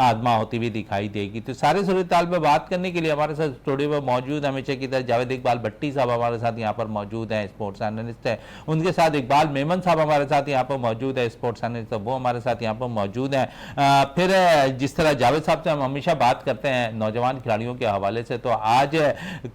आजमा होती हुई दिखाई देगी। तो सारे सूरत हाल पर बात करने के लिए हमारे साथ स्टूडियो में मौजूद हमेशा की तरह जावेद इकबाल भट्टी साहब हमारे साथ यहाँ पर मौजूद हैं, स्पोर्ट्स एनालिस्ट है। उनके साथ इकबाल मेमन साहब हमारे साथ यहाँ पर मौजूद है, स्पोर्ट्स एनालिस्ट, वो हमारे साथ यहाँ पर मौजूद हैं। फिर जिस तरह जावेद साहब से हम हमेशा बात करते हैं नौजवान खिलाड़ियों के हवाले से, तो आज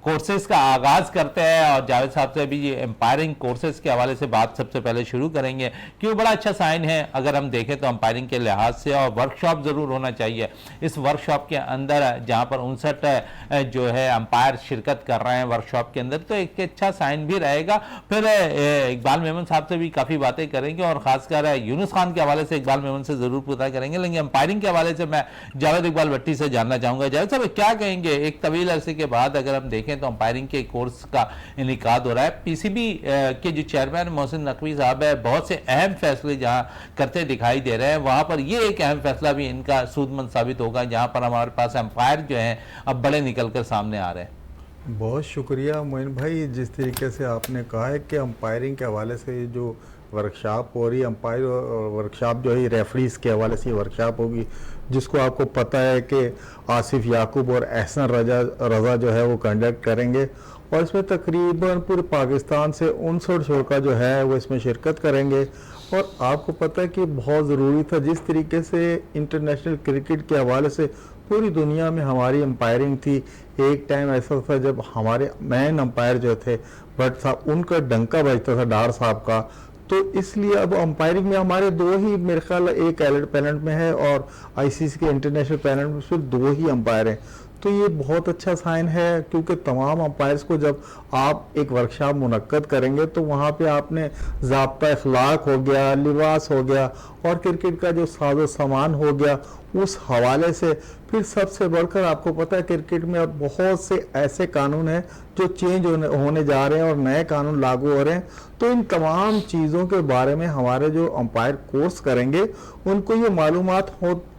कोर्सेज का आगाज करते हैं और जावेद साहब से भी एम्पायरिंग कोर्सेज के हवाले से बात सबसे पहले शुरू करेंगे। क्यों बड़ा अच्छा साइन है अगर हम देखें तो एम्पायरिंग के लिहाज से, और वर्कशॉप जरूर होना चाहिए। इस वर्कशॉप के अंदर जहां पर 59 जो है अंपायर शिरकत कर रहे हैं वर्कशॉप के अंदर, तो एक अच्छा साइन भी रहेगा। फिर इकबाल मेमन साहब से भी काफी बातें करेंगे और खासकर यूनुस खान के हवाले से इकबाल मेमन से जरूर पता करेंगे। लेकिन अंपायरिंग के हवाले से मैं जावेद इकबाल भट्टी से जानना चाहूंगा, जावेद साहब क्या कहेंगे, एक तवील अरसे के बाद अगर हम देखें तो अंपायरिंग के कोर्स का इनेकाद हो रहा है। पीसीबी के जो चेयरमैन मोहसिन नकवी साहब है, बहुत से अहम फैसले जहां करते दिखाई दे रहे हैं, वहां पर ये एक अहम फैसला भी इनका सूदमंद साबित होगा, जहां पर हमारे पास अंपायर जो हैं अब बड़े निकल कर सामने आ रहे हैं। बहुत शुक्रिया मोइन भाई, जिस तरीके से आपने कहा है कि अंपायरिंग के हवाले से जो वर्कशॉप हो रही है, अंपायर वर्कशॉप जो है रेफरीज के हवाले से वर्कशॉप होगी, जिसको आपको पता है कि आसिफ याकूब और एहसन रजा जो है वो कंडक्ट करेंगे, और इसमें तकरीबन पूरे पाकिस्तान से 59 शुरा जो है वो इसमें शिरकत करेंगे। और आपको पता है कि बहुत ज़रूरी था, जिस तरीके से इंटरनेशनल क्रिकेट के हवाले से पूरी दुनिया में हमारी अंपायरिंग थी। एक टाइम ऐसा था जब हमारे मेन अंपायर जो थे भट्ट साहब, उनका डंका बजता था डार साहब का, तो इसलिए अब अंपायरिंग में हमारे दो ही, मेरे ख्याल एक एलिट पैनल में है और आईसीसी के इंटरनेशनल पैनल में सिर्फ 2 ही अंपायर हैं। तो ये बहुत अच्छा साइन है, क्योंकि तमाम अंपायर्स को जब आप एक वर्कशॉप मुनक्कद करेंगे तो वहाँ पे आपने ज़ाब्ता अखलाक हो गया, लिबास हो गया और क्रिकेट का जो साजो सामान हो गया, उस हवाले से फिर सबसे बढ़कर आपको पता है क्रिकेट में अब बहुत से ऐसे कानून हैं जो चेंज होने जा रहे हैं और नए कानून लागू हो रहे हैं। तो इन तमाम चीज़ों के बारे में हमारे जो अंपायर कोर्स करेंगे उनको ये मालूमात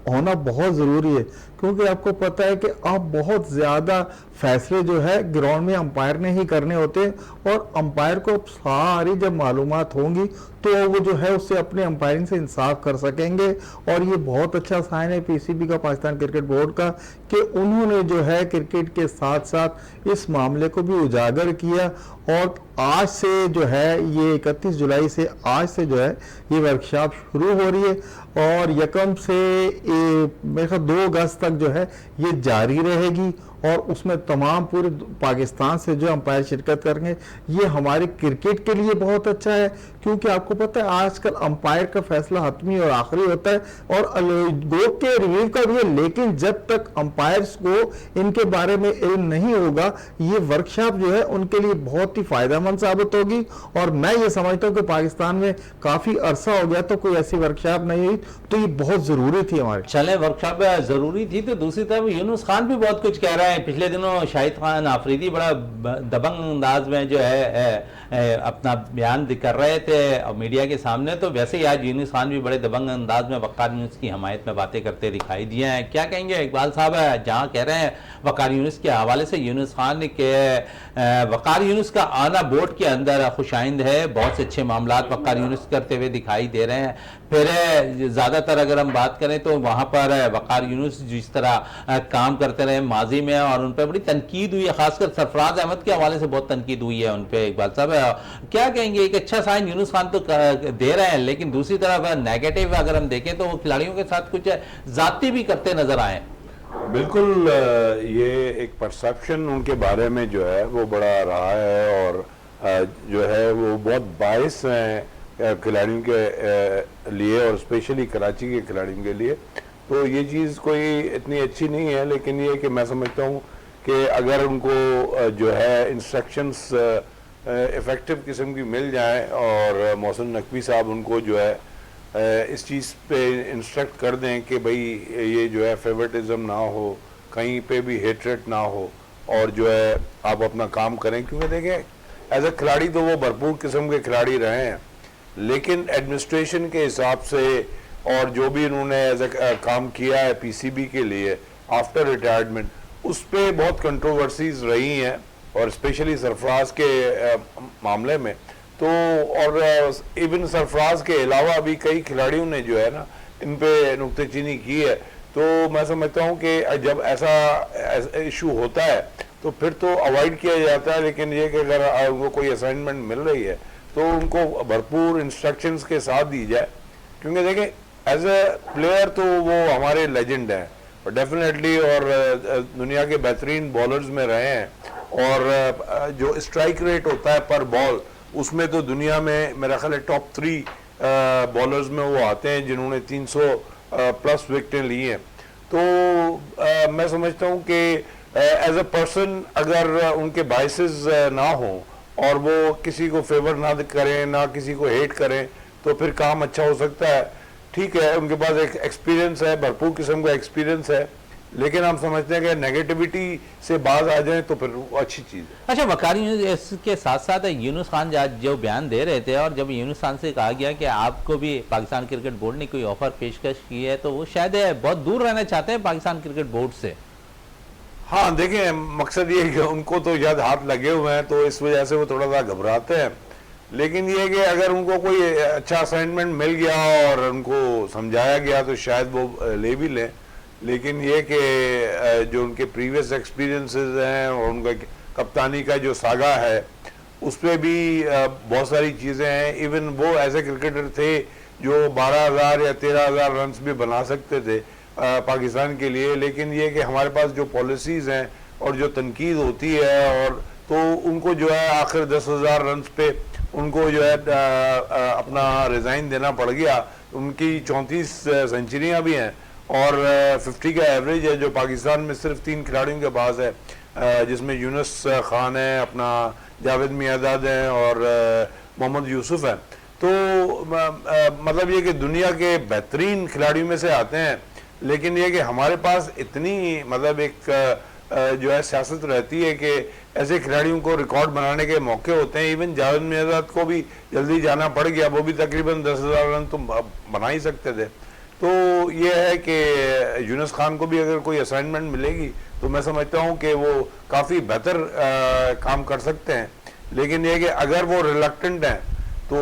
होना बहुत ज़रूरी है, क्योंकि आपको पता है कि अब बहुत ज़्यादा फैसले जो है ग्राउंड में अंपायर ने ही करने होते हैं, और अंपायर को सारी जब मालूमात होंगी तो वो जो है उससे अपने अंपायरिंग से इंसाफ कर सकेंगे। और ये बहुत अच्छा साइन है पीसीबी का, पाकिस्तान क्रिकेट बोर्ड का, कि उन्होंने जो है क्रिकेट के साथ साथ इस मामले को भी उजागर किया। और आज से जो है ये 31 जुलाई से आज से जो है ये वर्कशॉप शुरू हो रही है, और यकम से मेरे ख्याल 2 अगस्त तक जो है ये जारी रहेगी, और उसमें तमाम पूरे पाकिस्तान से जो अंपायर शिरकत करेंगे। ये हमारे क्रिकेट के लिए बहुत अच्छा है, क्योंकि आपको पता है आजकल अंपायर का फैसला हतमी और आखिरी होता है, और गो के रिव्यू का भी है, लेकिन जब तक अंपायर्स को इनके बारे में इल्म नहीं होगा, ये वर्कशॉप जो है उनके लिए बहुत ही फायदेमंद साबित होगी। और मैं ये समझता हूँ कि पाकिस्तान में काफी अरसा हो गया तो कोई ऐसी वर्कशॉप नहीं हुई, तो ये बहुत जरूरी थी हमारे। चले, वर्कशॉप जरूरी थी, तो दूसरी तरफ यूनुस खान भी बहुत कुछ कह रहा है। पिछले दिनों शाहिद खान आफरीदी बड़ा दबंग अंदाज में जो है अपना बयान कर रहे थे और मीडिया के सामने, तो वैसे ही आज यूनुस खान भी बड़े दबंग अंदाज में वक़ार यूनुस की हमायत में बातें करते दिखाई दिए हैं। क्या कहेंगे इकबाल साहब, जहां कह रहे हैं वक़ार यूनुस के हवाले से, यूनुस खान के वक़ार यूनुस का आना बोर्ड के अंदर खुशाइंद है, बहुत से अच्छे मामला वक़ार यूनुस करते हुए दिखाई दे रहे हैं। फिर ज़्यादातर अगर हम बात करें तो वहाँ पर वक़ार यूनुस जिस तरह काम करते रहे माजी में, और उन पर बड़ी तनकीद हुई है, खासकर सरफराज अहमद के हवाले से बहुत तनकीद हुई है उन पर। इकबाल साहब क्या कहेंगे, एक अच्छा साइन यूनुस खान तो दे रहे हैं, लेकिन दूसरी तरफ नेगेटिव अगर हम देखें तो वो खिलाड़ियों के साथ कुछ जाती भी करते नजर आए। बिल्कुल, ये एक परसेप्शन उनके बारे में जो है वो बड़ा रहा है, और जो है वो बहुत बायस हैं खिलाड़ियों के लिए, और स्पेशली कराची के खिलाड़ियों के लिए। तो ये चीज़ कोई इतनी अच्छी नहीं है, लेकिन ये कि मैं समझता हूँ कि अगर उनको जो है इंस्ट्रक्शंस इफ़ेक्टिव किस्म की मिल जाएं, और मोहसिन नकवी साहब उनको जो है इस चीज़ पे इंस्ट्रक्ट कर दें कि भाई ये जो है फेवरेटिज्म ना हो, कहीं पे भी हेट्रेट ना हो, और जो है आप अपना काम करें। क्योंकि देखें एज ए खिलाड़ी तो वो भरपूर किस्म के खिलाड़ी रहे हैं, लेकिन एडमिनिस्ट्रेशन के हिसाब से और जो भी इन्होंने एज ए काम किया है पीसीबी के लिए आफ्टर रिटायरमेंट, उस पर बहुत कंट्रोवर्सीज रही हैं, और स्पेशली सरफराज के मामले में तो, और इवन सरफराज के अलावा भी कई खिलाड़ियों ने जो है ना इन पे नुक्तेचीनी की है। तो मैं समझता हूँ कि जब ऐसा इशू होता है तो फिर तो अवॉइड किया जाता है, लेकिन ये कि अगर उनको कोई असाइनमेंट मिल रही है तो उनको भरपूर इंस्ट्रक्शंस के साथ दी जाए, क्योंकि देखें एज ए प्लेयर तो वो हमारे लेजेंड हैं और डेफिनेटली, और दुनिया के बेहतरीन बॉलर्स में रहे हैं, और जो स्ट्राइक रेट होता है पर बॉल उसमें तो दुनिया में मेरा ख्याल है टॉप 3 बॉलर्स में वो आते हैं जिन्होंने 300 प्लस विकेटें ली हैं। तो मैं समझता हूँ कि एज अ पर्सन अगर उनके बाइसेस ना हो और वो किसी को फेवर ना करें, ना किसी को हेट करें, तो फिर काम अच्छा हो सकता है। ठीक है, उनके पास एक एक्सपीरियंस है, भरपूर किस्म का एक्सपीरियंस है, लेकिन हम समझते हैं कि नेगेटिविटी से बाज आ जाए तो फिर वो अच्छी चीज़ है। अच्छा वकारी, इसके साथ साथ यूनुस खान आज जो बयान दे रहे थे, और जब यूनुस खान से कहा गया कि आपको भी पाकिस्तान क्रिकेट बोर्ड ने कोई ऑफर पेशकश की है, तो वो शायद बहुत दूर रहना चाहते हैं पाकिस्तान क्रिकेट बोर्ड से। हाँ देखें, मकसद ये है कि उनको तो शायद हाथ लगे हुए हैं तो इस वजह से वो थोड़ा सा घबराते हैं, लेकिन ये कि अगर उनको कोई अच्छा असाइनमेंट मिल गया और उनको समझाया गया तो शायद वो ले भी लें। लेकिन ये कि जो उनके प्रीवियस एक्सपीरियंसेस हैं और उनका कप्तानी का जो सागा है उस पर भी बहुत सारी चीज़ें हैं। इवन वो ऐसे क्रिकेटर थे जो 12,000 या 13,000 रन भी बना सकते थे पाकिस्तान के लिए, लेकिन ये कि हमारे पास जो पॉलिसीज़ हैं और जो तनकीद होती है, और तो उनको जो है आखिर 10,000 रन पे उनको जो है अपना रिज़ाइन देना पड़ गया। उनकी 34 सेंचुरियाँ भी हैं और 50 का एवरेज है, जो पाकिस्तान में सिर्फ 3 खिलाड़ियों के पास है, जिसमें यूनुस खान है, अपना जावेद मियादाद हैं और मोहम्मद यूसुफ हैं। तो मतलब ये कि दुनिया के बेहतरीन खिलाड़ियों में से आते हैं, लेकिन ये कि हमारे पास इतनी मतलब एक जो है सियासत रहती है कि ऐसे खिलाड़ियों को रिकॉर्ड बनाने के मौके होते हैं। इवन जावेद मियादाद को भी जल्दी जाना पड़ गया, वो भी तकरीबन 10,000 रन तो बना ही सकते थे। तो ये है कि यूनुस खान को भी अगर कोई असाइनमेंट मिलेगी तो मैं समझता हूँ कि वो काफ़ी बेहतर काम कर सकते हैं, लेकिन ये कि अगर वो रिलक्टेंट हैं तो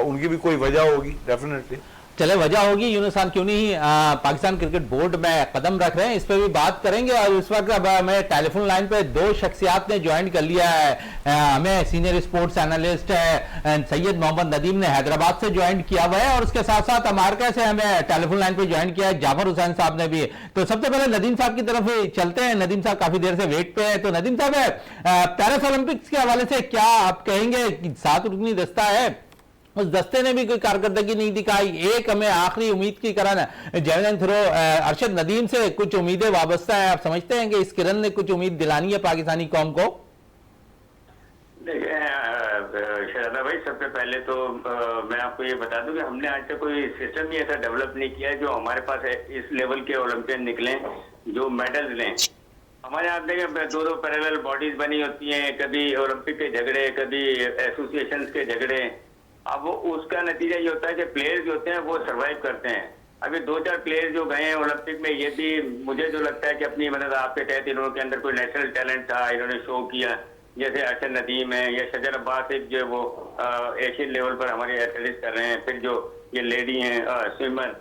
उनकी भी कोई वजह होगी डेफिनेटली। चले वजह होगी, यूनुस खान क्यों नहीं पाकिस्तान क्रिकेट बोर्ड में कदम रख रहे हैं, इस पर भी बात करेंगे। और इस वक्त अब हमें टेलीफोन लाइन पे 2 शख्सियात ने ज्वाइन कर लिया है। हमें सीनियर स्पोर्ट्स एनालिस्ट है सैयद मोहम्मद नदीम ने हैदराबाद से ज्वाइन किया हुआ है, और उसके साथ साथ अमेरिका से हमें टेलीफोन लाइन पे ज्वाइन किया है जाफर हुसैन साहब ने भी। तो सबसे पहले नदीम साहब की तरफ चलते हैं। नदीम साहब काफी देर से वेट पे है। तो नदीम साहब, पेरिस ओलंपिक्स के हवाले से क्या आप कहेंगे? 7 रुकनी दस्ता है, उस दस्ते ने भी कोई कारकर्दगी नहीं दिखाई। एक हमें आखिरी उम्मीद की किरण जैवलिन थ्रो अरशद नदीम से कुछ उम्मीदें वाबस्ता है। आप समझते हैं कि इस किरण ने कुछ उम्मीद दिलानी है पाकिस्तानी कौम को? देखिए शहजादा भाई, सबसे पहले तो मैं आपको ये बता दूं कि हमने आज तक कोई सिस्टम ही ऐसा डेवलप नहीं किया है जो हमारे पास इस लेवल के ओलंपियन निकले जो मेडल्स लें। हमारे यहाँ देखें 2 पैरेलल बॉडीज बनी होती हैं, कभी ओलंपिक के झगड़े, कभी एसोसिएशंस के झगड़े। अब वो उसका नतीजा ये होता है कि प्लेयर्स जो होते हैं वो सरवाइव करते हैं। अभी 2-4 प्लेयर्स जो गए हैं ओलंपिक में, ये भी मुझे जो लगता है कि अपनी मतलब आपके तहत इन्होंने अंदर कोई नेशनल टैलेंट था, इन्होंने शो किया। जैसे अरशद नदीम है या शजर अब्बास, एक जो वो एशियन लेवल पर हमारे एथलीट्स कर रहे हैं। फिर जो ये लेडी हैं स्विमर,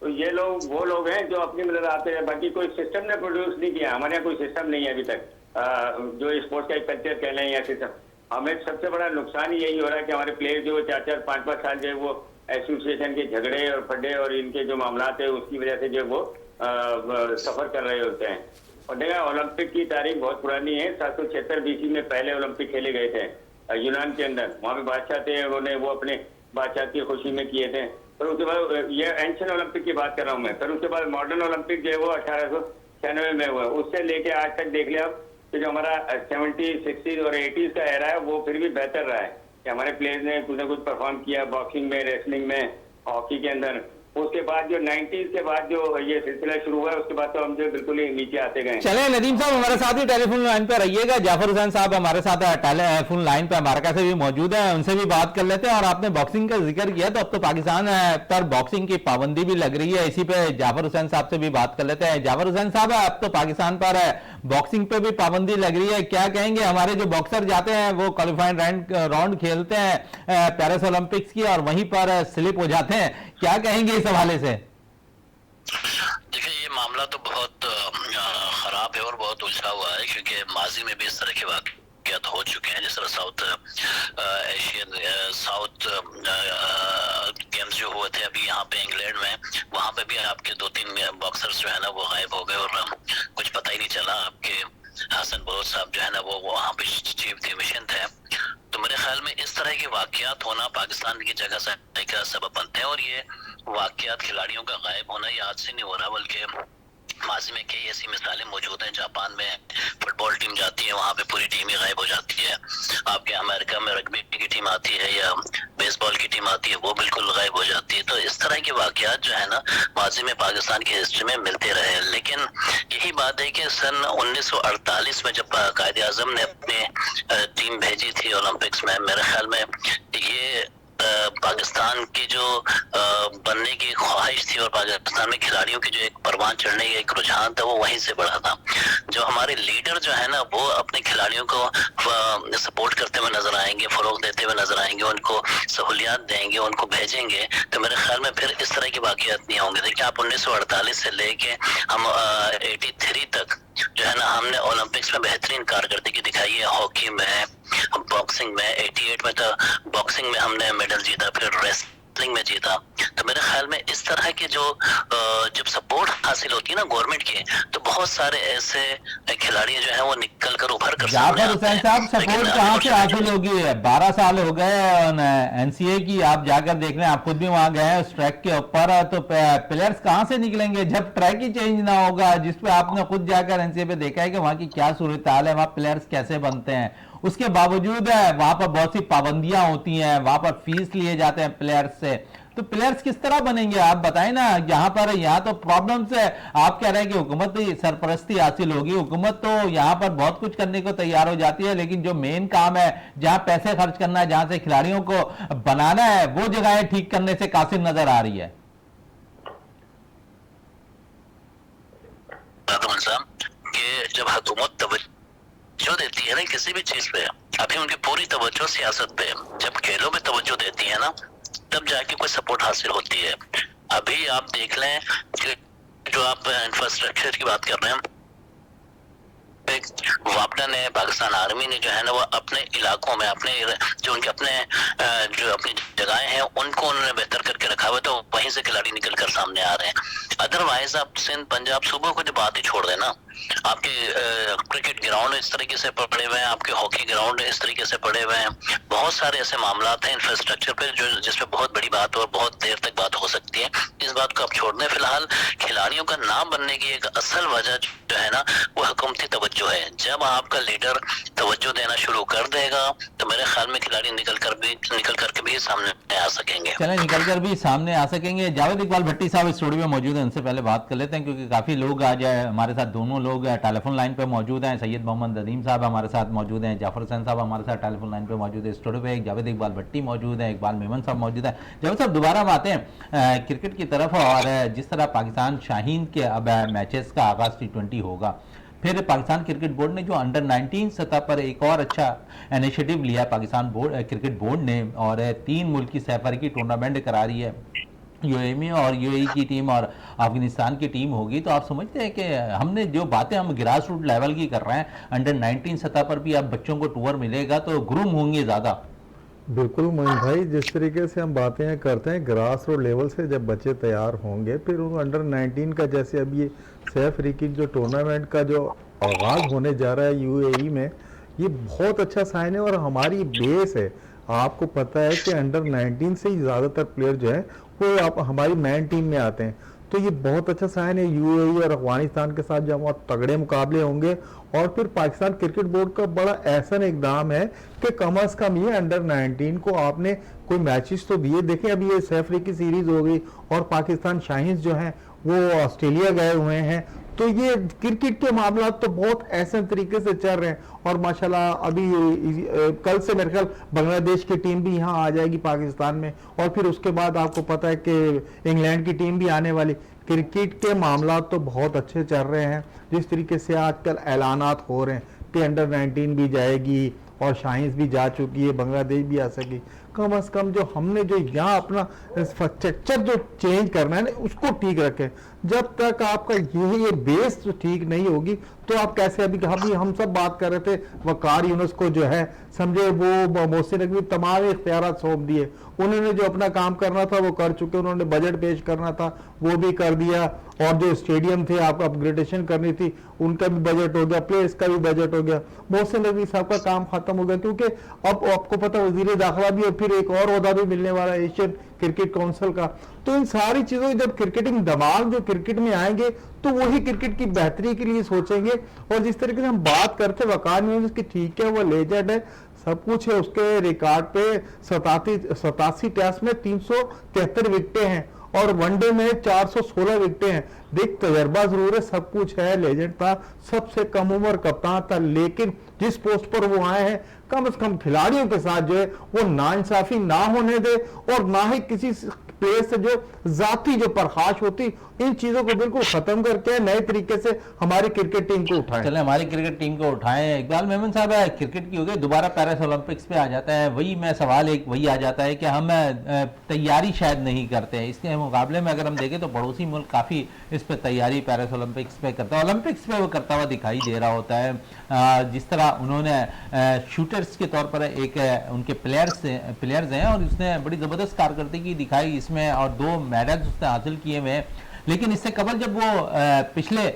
तो ये लोग वो लोग हैं जो अपनी मतलब आते हैं। बाकी कोई सिस्टम ने प्रोड्यूस नहीं किया, हमारे यहाँ कोई सिस्टम नहीं है अभी तक जो स्पोर्ट्स का एक कल्चर कह लें या सिस्टम। हमें सबसे बड़ा नुकसान यही हो रहा है कि हमारे प्लेयर जो 4-4, 5-5 साल जो है वो एसोसिएशन के झगड़े और फड्डे और इनके जो मामला है उसकी वजह से जो वो सफर कर रहे होते हैं। और देखा, ओलंपिक की तारीख बहुत पुरानी है। 776 BC में पहले ओलंपिक खेले गए थे यूनान के अंदर। वहाँ पे बादशाह थे, उन्होंने वो अपने बादशाह की खुशी में किए थे। फिर उसके बाद ये एंशियंट ओलंपिक की बात कर रहा हूँ मैं। फिर उसके बाद मॉडर्न ओलंपिक जो है वो 1896 में हुआ। उससे लेके आज तक देख लिया आप कि जो हमारा 70s, 60s और 80s का एरा है वो फिर भी बेहतर रहा है कि हमारे प्लेयर्स ने कुछ ना कुछ परफॉर्म किया बॉक्सिंग में, रेसलिंग में, हॉकी के अंदर। उसके बाद जो 90s के बाद जो ये सिलसिला शुरू हुआ है उसके बाद तो हम जो बिल्कुल ही नीचे आते गए। चले नदीम साहब हमारे साथ ही टेलीफोन लाइन पे रहिएगा। जाफर हुसैन साहब हमारे साथ टेलीफोन लाइन पे अमेरिका से भी मौजूद है, उनसे भी बात कर लेते हैं। और आपने बॉक्सिंग का जिक्र किया तो अब तो पाकिस्तान पर बॉक्सिंग की पाबंदी भी लग रही है, इसी पे जाफर हुसैन साहब से भी बात कर लेते हैं। जाफर हुसैन साहब, अब तो पाकिस्तान पर बॉक्सिंग पे भी पाबंदी लग रही है, क्या कहेंगे? हमारे जो बॉक्सर जाते हैं वो क्वालिफाइंग राउंड खेलते हैं पेरिस ओलंपिक्स की और वहीं पर स्लिप हो जाते हैं, क्या कहेंगे इस हवाले से? मामला तो बहुत खराब है और बहुत उलझा हुआ है, क्योंकि माजी में भी इस तरह के वाक़यात हो चुके हैं। जिस तरह साउथ गेम्स जो हुए थे अभी यहाँ पे इंग्लैंड में, वहाँ पे भी आपके 2-3 बॉक्सर्स जो है ना वो गायब हो गए और कुछ पता ही नहीं चला। आपके हसन बलोच साहब जो है ना वो वहाँ पे चीफ द मिशन थे। तो मेरे ख्याल में इस तरह के वाक़यात होना पाकिस्तान की जगह से का सबब बनते हैं, और ये वाक़यात खिलाड़ियों का गायब होना ये आज से नहीं हो रहा, बल्कि माजी में कई ऐसी मिसालें मौजूद हैं। जापान में फुटबॉल टीम जाती है, वहाँ पे पूरी टीम ही गायब हो जाती है। आपके अमेरिका में रग्बी की टीम आती है या बेसबॉल की टीम आती है, वो बिल्कुल गायब हो जाती है। तो इस तरह के वाक़यात जो है ना माजी में पाकिस्तान की हिस्ट्री में मिलते रहे। लेकिन यही बात है कि सन 1948 में जब कायद आज़म ने अपनी टीम भेजी थी ओलंपिक्स में, मेरे ख्याल में ये पाकिस्तान की जो बनने की ख्वाहिश थी और पाकिस्तान में खिलाड़ियों की जो एक परवान चढ़ने का एक रुझान था वो वहीं से बढ़ा था। जो हमारे लीडर जो है ना वो अपने खिलाड़ियों को सपोर्ट करते हुए नजर आएंगे, फरोग देते हुए नजर आएंगे, उनको सहूलियात देंगे, उनको भेजेंगे, तो मेरे ख्याल में फिर इस तरह की वाक़यात नहीं होंगे। देखिए आप 1948 से लेके हम 83 तक जो है ना हमने ओलंपिक्स में बेहतरीन कारकर्दगी दिखाई है। हॉकी में, बॉक्सिंग में 88 में तो बॉक्सिंग में हमने मेडल जीता, फिर रेसलिंग में जीता। तो मेरे ख्याल में इस तरह के जो जब सपोर्ट हासिल होती है ना गवर्नमेंट की, तो बहुत सारे ऐसे खिलाड़ी जो हैं वो निकल कर उभर कर जाफर हुसैन साहब सपोर्ट कहाँ से हासिल होगी? 12 साल हो गए एनसीए की, आप जाकर देख रहे हैं, आप खुद भी वहां गए हैं उस ट्रैक के ऊपर, तो प्लेयर्स कहाँ से निकलेंगे जब ट्रैक ही चेंज ना होगा? जिसपे आपने खुद जाकर एनसीए पे देखा है कि वहां की क्या सूरत हाल है, वहां प्लेयर्स कैसे बनते हैं। उसके बावजूद वहां पर बहुत सी पाबंदियां होती हैं, वहां पर फीस लिए जाते हैं प्लेयर्स से, तो प्लेयर्स किस तरह बनेंगे? आप बताएं ना। यहाँ तो प्रॉब्लम्स है। आप कह रहे हैं कि हुकूमत की सरपरस्ती हासिल होगी, हुकूमत तो यहाँ पर बहुत कुछ करने को तैयार हो जाती है, लेकिन जो मेन काम है, जहां पैसे खर्च करना है, जहां से खिलाड़ियों को बनाना है, वो जगहें ठीक करने से कासिर नजर आ रही है। कि जब हुकूमत तवज्जो देती है ना किसी भी चीज पे, अभी उनकी पूरी तवज्जो सियासत पे, जब खेलों में तवज्जो देती है ना तब जाके कोई सपोर्ट हासिल होती है। अभी आप देख लें कि जो आप इंफ्रास्ट्रक्चर की बात कर रहे हैं, वापडा ने, पाकिस्तान आर्मी ने जो है ना वो अपने इलाकों में अपने जो उनके अपने जो अपनी जगहें हैं उनको उन्होंने बेहतर करके रखा हुआ, तो वहीं से खिलाड़ी निकल कर सामने आ रहे हैं। अदरवाइज आप सिंध, पंजाब, सूबों को जो बात ही छोड़ देना, आपके क्रिकेट ग्राउंड इस तरीके से पड़े हुए हैं, आपके हॉकी ग्राउंड इस तरीके से पड़े हुए हैं, बहुत सारे ऐसे मामला हैं इंफ्रास्ट्रक्चर पे जो जिसपे बहुत बड़ी बात और बहुत देर तक बात हो सकती है। इस बात को आप छोड़ दें। फिलहाल खिलाड़ियों का नाम बनने की एक असल वजह जो है ना वो हुकूमती तवज्जो है। जब आपका लीडर तवज्जो देना शुरू कर देगा तो मेरे ख्याल में खिलाड़ी निकल करके भी सामने आ सकेंगे। चलें, निकल कर भी सामने आ सकेंगे। जावेद इकबाल भट्टी साहब स्टूडियो में मौजूद हैं, उनसे पहले बात कर लेते हैं क्योंकि काफी लोग आज हमारे साथ, दोनों लोग टेलीफोन लाइन पे मौजूद हैं। सैयद मोहम्मद नदीम साहब हमारे साथ मौजूद हैं, जाफर हुसैन साहब हमारे साथ टेलीफोन लाइन पे मौजूद है। स्टूडियो पे जावेद इकबाल भट्टी मौजूद है, इकबाल मेमन साहब मौजूद है। जावेद साहब दोबारा हम आते हैं क्रिकेट की तरफ, और जिस तरह पाकिस्तान शाहीन के अब मैचेस का आगाज T20 होगा, फिर पाकिस्तान क्रिकेट बोर्ड ने जो अंडर 19 सतह पर एक और अच्छा इनिशिएटिव लिया पाकिस्तान क्रिकेट बोर्ड ने, और 3 मुल्क की सफर की टूर्नामेंट करा रही है। यूएई में और यूएई की टीम और अफगानिस्तान की टीम होगी। तो आप समझते हैं कि हमने जो बातें हम ग्रास रूट लेवल की कर रहे हैं, अंडर 19 सतह पर भी अब बच्चों को टूर मिलेगा तो ग्रूम होंगे ज़्यादा। बिल्कुल मोइन भाई, जिस तरीके से हम बातें करते हैं ग्रास रूट लेवल से जब बच्चे तैयार होंगे, फिर उन अंडर 19 का जैसे अब ये सैफ रिकिक जो टूर्नामेंट का जो आगाज़ होने जा रहा है यूएई में, ये बहुत अच्छा साइन है और हमारी बेस है। आपको पता है कि अंडर 19 से ही ज़्यादातर प्लेयर जो है वो आप हमारी मैन टीम में आते हैं, तो ये बहुत अच्छा साइन है। यूएई और अफगानिस्तान के साथ जब बहुत तगड़े मुकाबले होंगे, और फिर पाकिस्तान क्रिकेट बोर्ड का बड़ा ऐसा इकदाम है कि कम अज कम ये अंडर 19 को आपने कोई मैचेस तो दिए। देखें अभी ये सैफ रिकी सीरीज हो गई और पाकिस्तान शाहीन्स जो हैं वो ऑस्ट्रेलिया गए हुए हैं, तो ये क्रिकेट के मामला तो बहुत ऐसे तरीके से चल रहे हैं। और माशाल्लाह अभी कल से मेरे ख्याल बांग्लादेश की टीम भी यहाँ आ जाएगी पाकिस्तान में, और फिर उसके बाद आपको पता है कि इंग्लैंड की टीम भी आने वाली। क्रिकेट के मामला तो बहुत अच्छे चल रहे हैं। जिस तरीके से आजकल ऐलानात हो रहे हैं कि अंडर 19 भी जाएगी और शाहीन्स भी जा चुकी है, बांग्लादेश भी आ सकी। कम अज कम जो हमने जो यहाँ अपना स्ट्रक्चर जो चेंज करना है ना उसको ठीक रखें। जब तक आपका ये बेस ठीक नहीं होगी तो आप कैसे, अभी हम सब बात कर रहे थे वकार यूनुस को जो है समझे वो मोहसिन नकवी तमाम इख्तियारात सौंप दिए, उन्होंने जो अपना काम करना था वो कर चुके, उन्होंने बजट पेश करना था वो भी कर दिया, और जो स्टेडियम थे आप अपग्रेडेशन करनी थी उनका भी बजट हो गया, प्लेयर्स का भी बजट हो गया, मोहसिन नकवी साहब का काम खत्म हो गया, क्योंकि अब आपको पता वजीर दाखिला भी और फिर एक और ओहदा भी मिलने वाला है एशियन क्रिकेट काउंसिल का। तो इन सारी चीजों जब क्रिकेटिंग दिमाग जो क्रिकेट में आएंगे तो वही क्रिकेट की बेहतरी के लिए सोचेंगे। और जिस तरीके से हम बात करते वकार यूनुस की, ठीक है वो लेजेंड है, सब कुछ है, उसके रिकॉर्ड पे 87 टेस्ट में 373 विकेटें हैं और वनडे में 416 विकेटें हैं। देख तजर्बा जरूर है, सब कुछ है, लेजेंड था, सबसे कम उम्र कप्तान था, लेकिन जिस पोस्ट पर वो आए हैं कम से कम खिलाड़ियों के साथ जो है वो नाइंसाफी ना होने दे और ना ही किसी प्लेयर से जो जाती जो परखाश होती, इन चीजों को बिल्कुल खत्म करके नए तरीके से हमारी क्रिकेट टीम को उठाएं। चले हमारी क्रिकेट टीम को उठाएं। इकबाल मेमन साहब, क्रिकेट की हो गई, दोबारा पेरिस ओलंपिक्स पे आ जाता है, वही मैं सवाल एक वही आ जाता है कि हम तैयारी शायद नहीं करते हैं, इसके मुकाबले में अगर हम देखें तो पड़ोसी मुल्क काफ़ी इस पर तैयारी पेरिस ओलंपिक्स पे करता है, ओलंपिक्स पे वो करता हुआ दिखाई दे रहा होता है। जिस तरह उन्होंने शूटर्स के तौर पर एक उनके प्लेयर्स हैं और उसने बड़ी ज़बरदस्त कारकर्दगी दिखाई इसमें और 2 मेडल्स उसने हासिल किए हुए हैं। लेकिन इससे कबल जब वो पिछले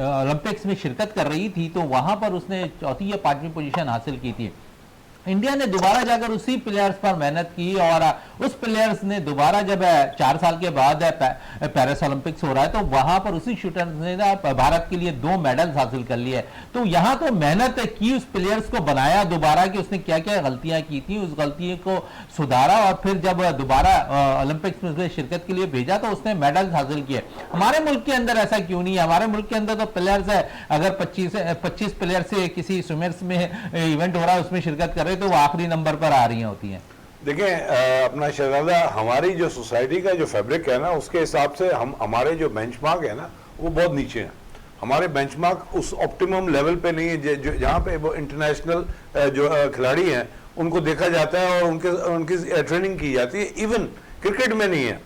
ओलंपिक्स में शिरकत कर रही थी तो वहां पर उसने 4वीं या 5वीं पोजीशन हासिल की थी। इंडिया ने दोबारा जाकर उसी प्लेयर्स पर मेहनत की और उस प्लेयर्स ने दोबारा जब 4 साल के बाद पेरिस ओलंपिक्स हो रहा है तो वहां पर उसी शूटर ने भारत के लिए 2 मेडल्स हासिल कर लिए। तो यहां तो मेहनत की, उस प्लेयर्स को बनाया दोबारा कि उसने क्या क्या गलतियां की थी, उस गलती को सुधारा और फिर जब दोबारा ओलंपिक्स में शिरकत के लिए भेजा तो उसने मेडल्स हासिल किए। हमारे मुल्क के अंदर ऐसा क्यों नहीं है? हमारे मुल्क के अंदर तो प्लेयर्स है, अगर 25 प्लेयर से किसी स्विमर्स में इवेंट हो रहा है उसमें शिरकत कर तो वो आखिरी नंबर पर आ रही होती हैं। देखें अपना शहजादा, हमारी जो सोसाइटी का जो फैब्रिक है ना उसके हिसाब से हमारे जो बेंचमार्क है ना वो बहुत नीचे हैं। हमारे बेंचमार्क उस ऑप्टिमम लेवल पे नहीं है जहाँ पे वो इंटरनेशनल जो खिलाड़ी हैं उनको देखा जाता है और उनकी ट्रेनिंग की जाती है। इवन क्रिकेट में नहीं है,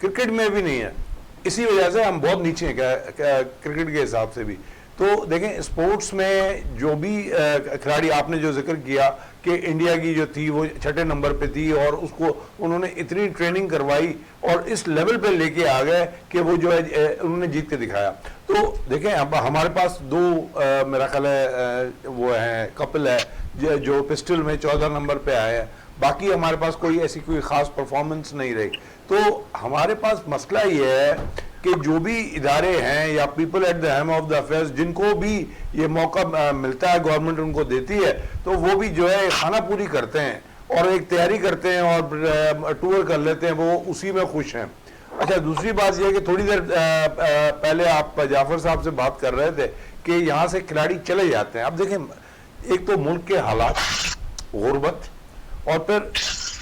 क्रिकेट में भी नहीं है, इसी वजह से हम बहुत नीचे हैं क्रिकेट के हिसाब से भी। तो देखें स्पोर्ट्स में जो भी खिलाड़ी आपने जो जिक्र किया कि इंडिया की जो थी वो 6ठे नंबर पे थी और उसको उन्होंने इतनी ट्रेनिंग करवाई और इस लेवल पे लेके आ गए कि वो जो है उन्होंने जीत के दिखाया। तो देखें अब हमारे पास 2 मेरा ख्याल है वो है कपिल है जो पिस्टल में 14 नंबर पे आए हैं, बाकी हमारे पास कोई ऐसी कोई खास परफॉर्मेंस नहीं रही। तो हमारे पास मसला ये है कि जो भी इदारे हैं या people at the helm of the affairs जिनको भी ये मौका मिलता है गवर्नमेंट उनको देती है तो वो भी जो है खाना पूरी करते हैं और एक तैयारी करते हैं और टूर कर लेते हैं, वो उसी में खुश हैं। अच्छा, दूसरी बात यह है कि थोड़ी देर पहले आप जाफर साहब से बात कर रहे थे कि यहाँ से खिलाड़ी चले जाते हैं। अब देखें एक तो मुल्क के हालात, गुर्बत, और फिर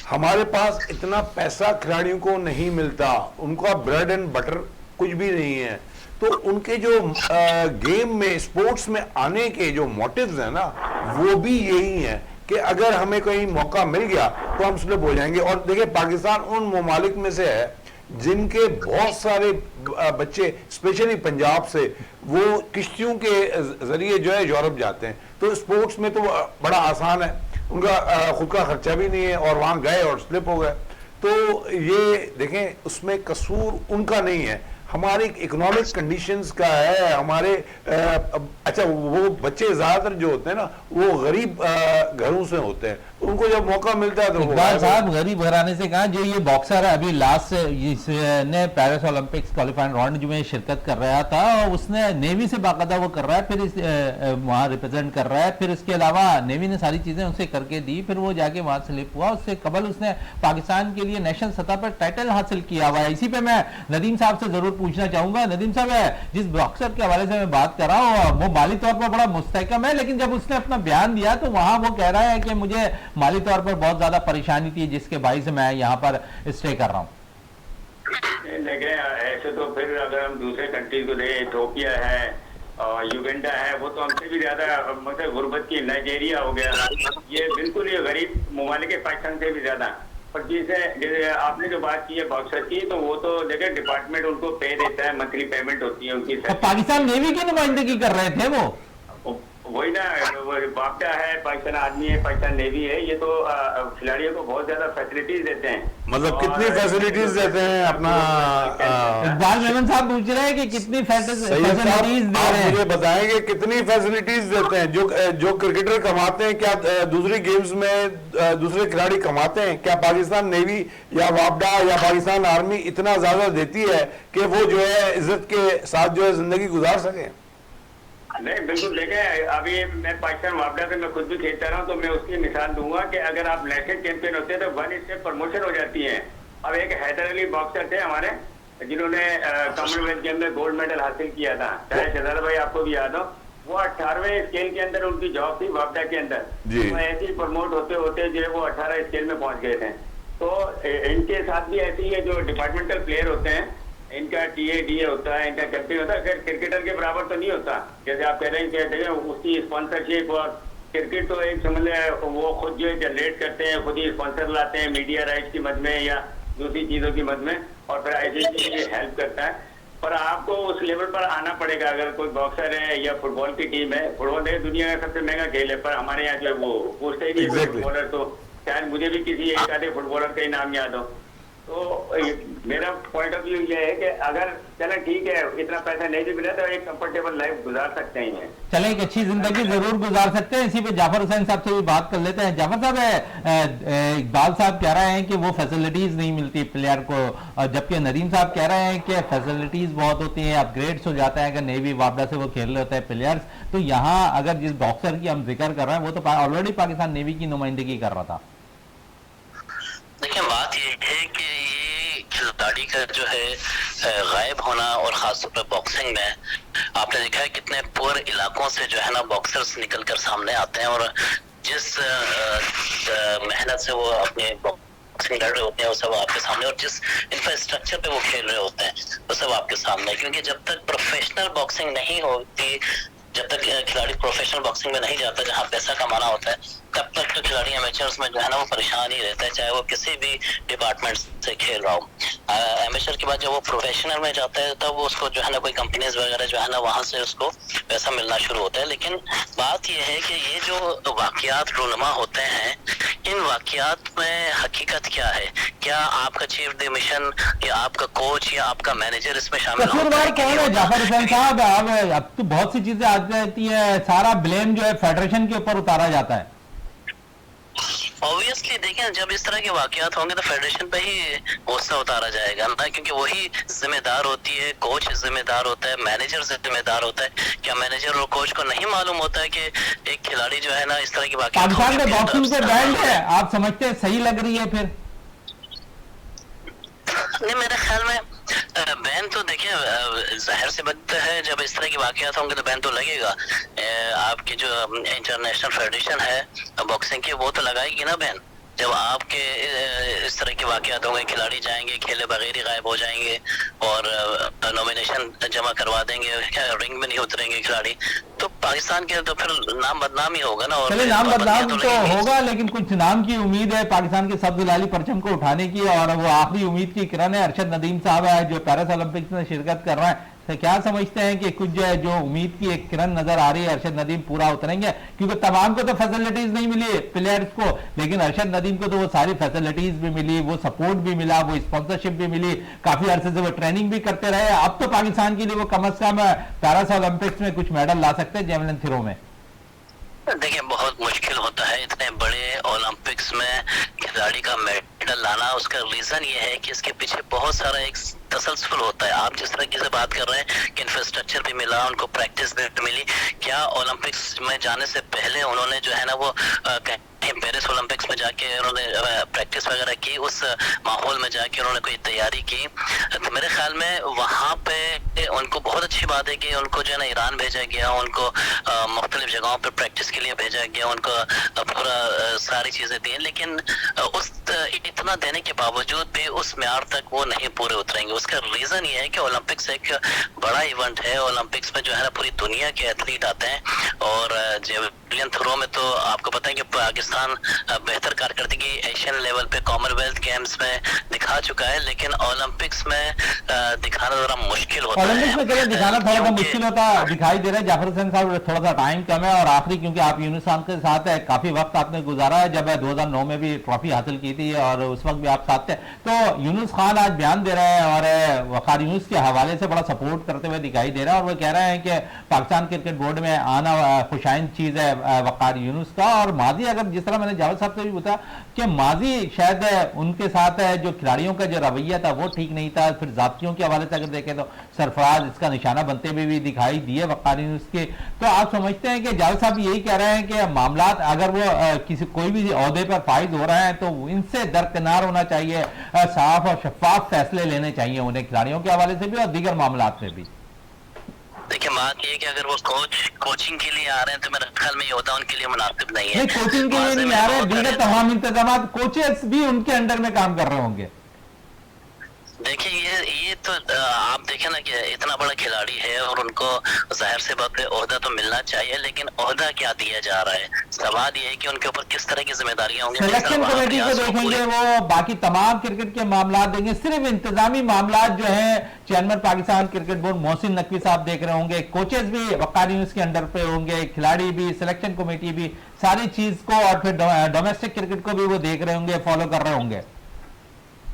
हमारे पास इतना पैसा खिलाड़ियों को नहीं मिलता, उनका ब्रेड एंड बटर कुछ भी नहीं है। तो उनके जो गेम में स्पोर्ट्स में आने के जो मोटिव्स हैं ना वो भी यही है कि अगर हमें कहीं मौका मिल गया तो हम स्लिप हो जाएंगे। और देखिए पाकिस्तान उन ममालिक में से है जिनके बहुत सारे बच्चे स्पेशली पंजाब से वो किश्तियों के जरिए जो है यूरोप जाते हैं। तो स्पोर्ट्स में तो बड़ा आसान है, उनका खुद का खर्चा भी नहीं है और वहां गए और स्लिप हो गए। तो ये देखें उसमें कसूर उनका नहीं है, हमारे इकोनॉमिक कंडीशंस का है। हमारे अच्छा वो बच्चे ज्यादातर जो होते हैं ना वो गरीब घरों से होते हैं, उनको जब मौका मिलता है तो इकबाल साहब गरीब घराने से कहा जो ये बॉक्सर है अभी लास्ट जिसने पेरिस ओलंपिक्स क्वालिफाइंग राउंड में शिरकत कर रहा था और उसने नेवी से बाकायदा वो कर रहा है, फिर वहां रिप्रेजेंट कर रहा है, फिर इसके अलावा नेवी ने सारी चीजें उसे करके दी, फिर वो जाके वहां स्लिप हुआ। उससे कबल उसने पाकिस्तान के लिए नेशनल सतह पर टाइटल हासिल किया हुआ है। इसी पे मैं नदीम साहब से जरूर पूछना चाहूंगा। नदीम साहब जिस बॉक्सर के हवाले से मैं बात कर रहा हूँ वो माली तौर पर बड़ा मुस्तहकम है, लेकिन जब उसने अपना बयान दिया तो वहां वो कह रहा है कि मुझे माली तौर पर बहुत ज्यादा परेशानी थी जिसके बाई से मैं यहाँ पर स्टे कर रहा हूँ। देखें ऐसे तो फिर अगर हम दूसरे कंट्रीज को देखें, इथियोपिया है और युगांडा है, वो तो हमसे भी ज्यादा मतलब गुर्बत की, नाइजीरिया हो गया, ये बिल्कुल ये गरीब ममालिक पाकिस्तान से भी ज्यादा। और जैसे आपने जो बात की है बॉक्सर की, तो वो तो देखिए डिपार्टमेंट उनको पे देता है, मंथली पेमेंट होती है उनकी। तो पाकिस्तान नेवी की नुमाइंदगी कर रहे थे वो। वही ना, बापटा है, पाकिस्तान आर्मी है, पाकिस्तान नेवी है, ये तो खिलाड़ियों को बहुत ज्यादा फैसिलिटीज देते हैं। मतलब कितनी फैसिलिटीज देते हैं अपना इकबाल मेमन साहब पूछ रहे हैं कि कितनी फैसिलिटीज दे आप रहे हैं। मुझे बताएंगे कितनी फैसिलिटीज देते हैं? जो क्रिकेटर कमाते हैं क्या दूसरी गेम्स में दूसरे खिलाड़ी कमाते हैं? क्या पाकिस्तान नेवी या वापडा या पाकिस्तान आर्मी इतना ज्यादा देती है कि वो जो है इज्जत के साथ जो है जिंदगी गुजार सके? नहीं बिल्कुल, देखें अभी मैं पाकिस्तान वापडा से मैं खुद भी खेलता रहा हूँ, तो मैं उसकी मिसाल दूंगा कि अगर आप नेशनल चैंपियन होते हैं तो 1 स्टेप प्रमोशन हो जाती है। अब एक हैदर अली बॉक्सर थे हमारे, जिन्होंने कॉमनवेल्थ गेम में गोल्ड मेडल हासिल किया था, शायद शहजादा भाई आपको भी याद हो। वो 18वें स्केल के अंदर उनकी जॉब थी वापडा के अंदर, तो ऐसे ही प्रमोट होते होते जो है वो 18 स्केल में पहुंच गए थे। तो इनके साथ भी ऐसे ही है, जो डिपार्टमेंटल प्लेयर होते हैं इनका टीए होता है, इनका कैप्टन होता है, अगर क्रिकेटर के बराबर तो नहीं होता। जैसे आप कह रहे हैं कि उसकी स्पॉन्सरशिप, और क्रिकेट तो एक समझ लें वो खुद जो है जनरेट करते हैं, खुद ही स्पॉन्सर लाते हैं मीडिया राइट्स की मद में या दूसरी चीज़ों की मद में, और फिर ऐसे हेल्प करता है। पर आपको उस लेवल पर आना पड़ेगा। अगर कोई बॉक्सर है या फुटबॉल की टीम है, फुटबॉल देखिए दुनिया का सबसे महंगा खेल है, पर हमारे यहाँ जो है वो पूछते ही नहीं फुटबॉलर, तो शायद मुझे भी किसी एक आधे फुटबॉलर का ही नाम याद हो। तो मेरा पॉइंट ऑफ व्यू ये है कि अगर चले ठीक है इतना पैसा नहीं भी मिला तो एक कंफर्टेबल लाइफ गुजार सकते हैं। चले एक अच्छी जिंदगी जरूर गुजार सकते हैं। इसी पे जाफर हुसैन साहब से भी बात कर लेते हैं। जाफर साहब, इकबाल साहब कह रहे हैं कि वो फैसिलिटीज नहीं मिलती प्लेयर को, जबकि नदीम साहब कह रहे हैं कि फैसिलिटीज बहुत होती हैं, अपग्रेड्स हो जाता है अगर नेवी वापडा से वो खेल रहे होते हैं प्लेयर्स। तो यहाँ अगर जिस बॉक्सर की हम जिक्र कर रहे हैं वो तो ऑलरेडी पाकिस्तान नेवी की नुमाइंदगी कर रहा था। देखिए बात ये है कि ये खिलाड़ी का जो है गायब होना, और खासतौर पर बॉक्सिंग में आपने देखा है कितने पुअर इलाकों से जो है ना बॉक्सर्स निकलकर सामने आते हैं, और जिस मेहनत से वो अपने बॉक्सिंग लड़ रहे होते हैं वो सब आपके सामने, और जिस इंफ्रास्ट्रक्चर पे वो खेल रहे होते हैं वो सब आपके सामने। क्योंकि जब तक प्रोफेशनल बॉक्सिंग नहीं होती, जब तक खिलाड़ी प्रोफेशनल बॉक्सिंग में नहीं जाता जहाँ पैसा कमाना होता है, तब तक तो खिलाड़ी एमेचर्स में जो है ना वो परेशान ही रहता है, चाहे वो किसी भी डिपार्टमेंट से खेल रहा हो। एमेचर के बाद जब वो प्रोफेशनल में जाता है तब उसको जो है ना कोई कंपनीज वगैरह जो है ना वहाँ से उसको पैसा मिलना शुरू होता है। लेकिन बात यह है कि ये जो वाकयात रूनमा होते हैं, इन वाकयात में हकीकत क्या है? क्या आपका चीफ द मिशन या आपका कोच या आपका मैनेजर इसमें शामिल होता है? कौन है जाफर हुसैन साहब? अब तो बहुत सी चीजें आ जाती है, सारा ब्लेम जो है फेडरेशन के ऊपर उतारा जाता है। ऑब्वियसली देखिए, जब इस तरह के वाकयात होंगे तो फेडरेशन पे ही गुस्सा उतारा जाएगा ना, क्योंकि वही जिम्मेदार होती है, कोच जिम्मेदार होता है, मैनेजर जिम्मेदार होता है। क्या मैनेजर और कोच को नहीं मालूम होता है कि एक खिलाड़ी जो है ना इस तरह की वाकयात पाकिस्तान में बॉक्सिंग पे बैन है, आप समझते हैं सही लग रही है? फिर नहीं, मेरे ख्याल में बैन तो देखिए जाहिर सी बात है, जब इस तरह की वाकयात होंगे तो बैन तो लगेगा। आपकी जो इंटरनेशनल फेडरेशन है बॉक्सिंग की वो तो लगाएगी ना बैन। जब आपके इस तरह के वाकयात होंगे, खिलाड़ी जाएंगे खेले बगैर ही गायब हो जाएंगे और नॉमिनेशन जमा करवा देंगे, रिंग में नहीं उतरेंगे खिलाड़ी, तो पाकिस्तान के तो फिर नाम बदनाम ही होगा ना। और चलिए नाम बदनाम तो होगा, लेकिन कुछ नाम की उम्मीद है पाकिस्तान के सब्ज लाली परचम को उठाने की, और वो आखिरी उम्मीद की किरण है। अरशद नदीम साहब है जो पेरिस ओलंपिक्स में शिरकत कर रहा है। तो क्या समझते हैं कि कुछ जो उम्मीद की एक किरण नजर आ रही है, अरशद नदीम पूरा उतरेंगे? क्योंकि तमाम को तो फैसिलिटीज नहीं मिली प्लेयर्स को, लेकिन अरशद नदीम को तो वो सारी फैसिलिटीज भी मिली, वो सपोर्ट भी मिला, वो स्पॉन्सरशिप भी मिली, काफी अरसे से वो ट्रेनिंग भी करते रहे। अब तो पाकिस्तान के लिए वो कम अज कम पेरिस ओलंपिक्स में कुछ मेडल ला सकते हैं जेवलिन थ्रो में। देखिए बहुत मुश्किल होता है इतने बड़े ओलंपिक्स में खिलाड़ी का मेडल लाना। उसका रीजन ये है कि इसके पीछे बहुत सारा एक तसलसल होता है। आप जिस तरह की से बात कर रहे हैं कि इंफ्रास्ट्रक्चर भी मिला, उनको प्रैक्टिस भी मिली, क्या ओलंपिक्स में जाने से पहले उन्होंने जो है ना वो पेरिस ओलंपिक्स में जाके उन्होंने प्रैक्टिस वगैरह की, उस माहौल में जाके उन्होंने कोई तैयारी की? तो मेरे ख्याल में वहाँ पे उनको बहुत अच्छी बात है कि उनको जो है ना ईरान भेजा गया, उनको मुख्तलिफ जगहों पर प्रैक्टिस के लिए भेजा गया, उनको पूरा सारी चीज़ें दी, लेकिन उस इतना देने के बावजूद भी उस म्यार तक वो नहीं पूरे उतरेंगे। उसका रीज़न ये है कि ओलंपिक्स एक बड़ा इवेंट है। ओलंपिक्स में जो है ना पूरी दुनिया के एथलीट आते हैं, और जेवलिन थ्रो में तो आपको पता है कि पाकिस्तान बेहतर कारकर्दगी एशियन लेवल पे कॉमनवेल्थ गेम्स में दिखा चुका है, लेकिन ओलंपिक्स में दिखाना जरा मुश्किल होता है। ओलंपिक्स में चले दिखाना थोड़ा सा क्योंकि- मुश्किल होता दिखाई दे रहा है जाफर हुसैन साहब, थोड़ा सा टाइम कम है। और आखिरी क्योंकि आप यूनुस खान के साथ है, काफी वक्त आपने गुजारा है, जब 2009 में भी ट्रॉफी हासिल की थी और उस वक्त भी आप साथ थे। तो यूनुस खान आज बयान दे रहे हैं और वकार यूनुस के हवाले से बड़ा सपोर्ट करते हुए दिखाई दे रहा है, और वो कह रहे हैं कि पाकिस्तान क्रिकेट बोर्ड में आना खुशाइंद चीज है वकार यूनुस का। और माजी, अगर जिस तरह मैंने जावेद साहब से भी पूछा कि माजी शायद उनके साथ जो खिलाड़ियों का जो रवैया था वो ठीक नहीं था, फिर जातियों के हवाले से अगर देखें तो सरफराज इसका निशाना बनते हुए भी दिखाई दिए वकार यूनुस के। तो आप समझते हैं कि जावेद साहब यही कह रहे हैं कि मामला अगर वो किसी कोई भी ओहदे पर फाइज हो रहे हैं तो इनसे दरकिनार होना चाहिए, साफ और शफाफ फैसले लेने चाहिए उन्हें खिलाड़ियों के हवाले से भी और दीगर मामलात में भी। देखिए, बात ये है कि अगर वो कोचिंग के लिए आ रहे हैं तो मेरे ख्याल में ये होता उनके लिए मुनासिब नहीं है। नहीं, कोचिंग के लिए नहीं आ रहे, दीगर तमाम इंतजाम कोचेस भी उनके अंडर में काम कर रहे होंगे। देखिए, ये तो आप देखें ना कि इतना बड़ा खिलाड़ी है और उनको जाहिर से बात है ओहदा तो मिलना चाहिए, लेकिन ओहदा क्या दिया जा रहा है? सवाल ये है कि उनके ऊपर किस तरह की जिम्मेदारियां होंगी। सिलेक्शन कमेटी को देखेंगे, वो बाकी तमाम क्रिकेट के मामला देंगे, सिर्फ इंतजामी मामला जो है chairman Pakistan cricket board Mohsin Naqvi साहब देख रहे होंगे, कोचेस भी वकार यूनुस के अंडर पे होंगे, खिलाड़ी भी, सिलेक्शन कमेटी भी, सारी चीज को और फिर डोमेस्टिक क्रिकेट को भी वो देख रहे होंगे, फॉलो कर रहे होंगे।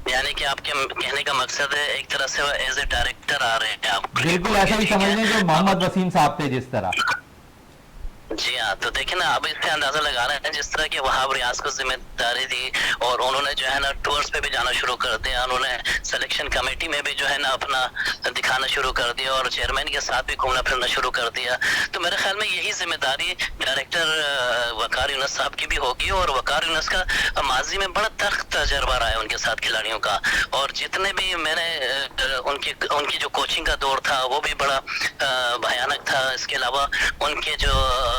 यानी कि आपके कहने का मकसद है एक तरह से वो एज ए डायरेक्टर आ रहे हैं आप? बिल्कुल ऐसा ही समझ लें जो मोहम्मद वसीम साहब थे जिस तरह। जी हाँ, तो देखिए ना, अब इससे अंदाजा लगा रहे हैं जिस तरह की वहाब रियाज को जिम्मेदारी दी और उन्होंने जो है ना टूर्स पे भी जाना शुरू कर दिया, उन्होंने सिलेक्शन कमेटी में भी जो है ना अपना दिखाना शुरू कर दिया और चेयरमैन के साथ भी घूमना फिरना शुरू कर दिया। तो मेरे ख्याल में यही जिम्मेदारी डायरेक्टर वकार यूनुस साहब की भी होगी। और वकार यूनुस का माजी में बड़ा तख्त तजर्बा रहा है उनके साथ खिलाड़ियों का, और जितने भी मैंने उनकी जो कोचिंग का दौर था वो भी बड़ा भयानक था। इसके अलावा उनके जो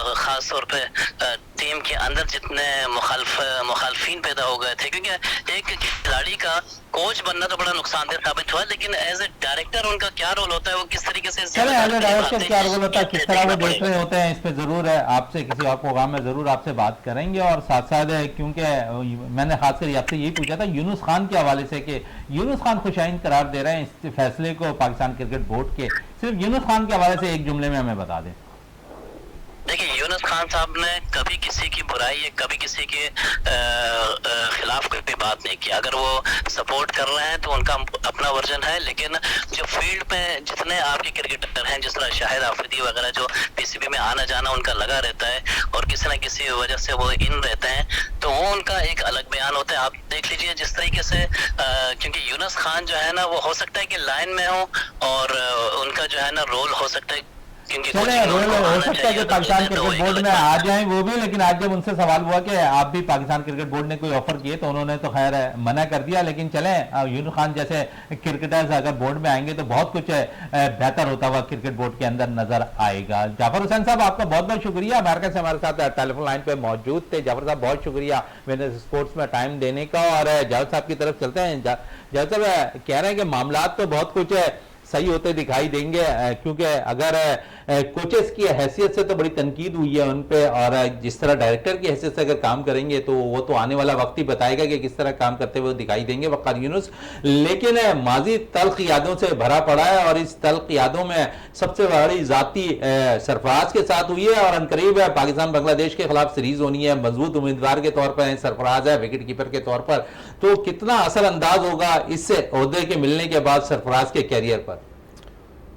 खास तौर पे टीम के अंदर जितने मुखालफीन पैदा हो गए थे, क्योंकि एक खिलाड़ी का कोच बनना तो बड़ा नुकसानदेह साबित हुआ, लेकिन एज ए डायरेक्टर उनका क्या रोल होता है, वो किस तरीके से डायरेक्टर क्या रोल होता है, किस तरह वो देख रहे होते हैं, इस पे जरूर है आपसे किसी और प्रोग्राम में जरूर आपसे बात करेंगे। और साथ साथ क्योंकि मैंने खासकर आपसे यही पूछा था यूनुस खान के हवाले से कि यूनुस खान खुशाइन करार दे रहे हैं इस फैसले को पाकिस्तान क्रिकेट बोर्ड के, सिर्फ यूनुस खान के हवाले से एक जुमले में हमें बता दें। देखिए, यूनुस खान साहब ने कभी किसी की बुराई या कभी किसी के खिलाफ कोई भी बात नहीं की। अगर वो सपोर्ट कर रहे हैं तो उनका अपना वर्जन है, लेकिन जो फील्ड पे जितने आपके क्रिकेटर हैं, जिस तरह शाहिद आफरीदी वगैरह जो पीसीबी में आना जाना उनका लगा रहता है और किसी न किसी वजह से वो इन रहते हैं, तो वो उनका एक अलग बयान होता है। आप देख लीजिए जिस तरीके से क्योंकि यूनुस खान जो है ना वो हो सकता है कि लाइन में हो और उनका जो है ना रोल हो सकता है चले रोल हो सकता है कि पाकिस्तान क्रिकेट बोर्ड में आ जाएं वो भी, लेकिन आज जब उनसे सवाल हुआ कि आप भी पाकिस्तान क्रिकेट बोर्ड ने कोई ऑफर किए तो उन्होंने तो खैर मना कर दिया। लेकिन चले यूनुस खान जैसे क्रिकेटर्स अगर बोर्ड में आएंगे तो बहुत कुछ बेहतर होता हुआ क्रिकेट बोर्ड के अंदर नजर आएगा। जाफर हुसैन साहब आपका बहुत बहुत शुक्रिया, अमेरिका से हमारे साथ टेलीफोन लाइन पे मौजूद थे। जाफर साहब बहुत शुक्रिया मैंने स्पोर्ट्स में टाइम देने का। और जावेद साहब की तरफ चलते हैं। जावेद साहब कह रहे हैं कि मामला तो बहुत कुछ सही होते दिखाई देंगे, क्योंकि अगर कोचेस की हैसियत से तो बड़ी तनकीद हुई है उन पे, और जिस तरह डायरेक्टर की हैसियत से अगर काम करेंगे तो वो तो आने वाला वक्त ही बताएगा कि किस तरह काम करते हुए दिखाई देंगे वकार यूनुस। लेकिन माजी तल्ख यादों से भरा पड़ा है और इस तल्ख यादों में सबसे बड़ी जाती सरफराज के साथ हुई है और अनकरीब पाकिस्तान बांग्लादेश के खिलाफ सीरीज होनी है। मजबूत उम्मीदवार के तौर पर सरफराज है विकेट कीपर के तौर पर, तो कितना असर अंदाज होगा इससे ओहदे के मिलने के बाद सरफराज के कैरियर पर?